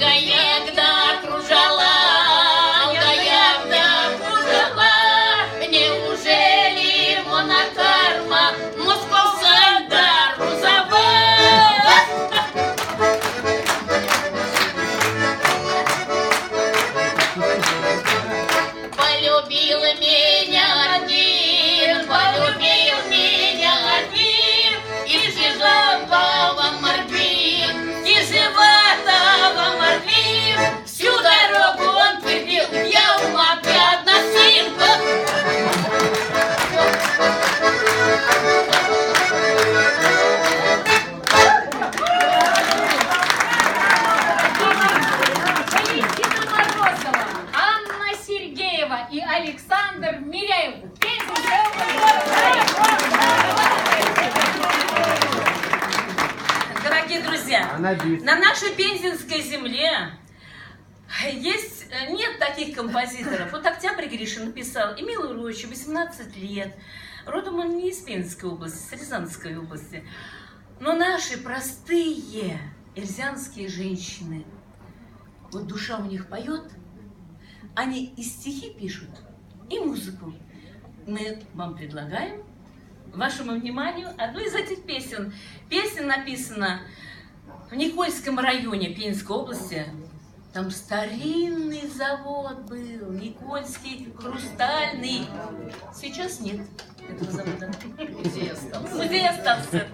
ягда кружала, ягда кружала. Неужели монокарма московская да розовая? Полюбил меня один, полюбил меня один, из Ежового мордвин, из Ежового мордвин. Всю дорогу он твердил: я у мамки одна синка. Анна Сергеева и Александр Миряев. Дорогие друзья, на нашей пензенской земле нет таких композиторов. Вот Октябрь Гришин написал «Эмилу Рощу», 18 лет. Родом он не из Пензенской области, с Рязанской области. Но наши простые эрзянские женщины, вот душа у них поет, они и стихи пишут, и музыку. Мы вам предлагаем вашему вниманию одну из этих песен. Песня написана в Никольском районе Пензенской области. Там старинный завод был, Никольский хрустальный. Сейчас нет этого завода. Музей остался. Музей остался.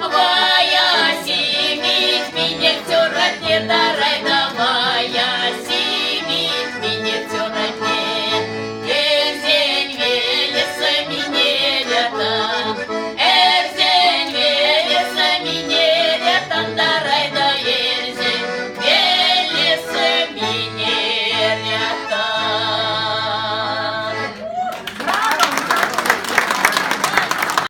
Вая, симить, меня все родне, дарай.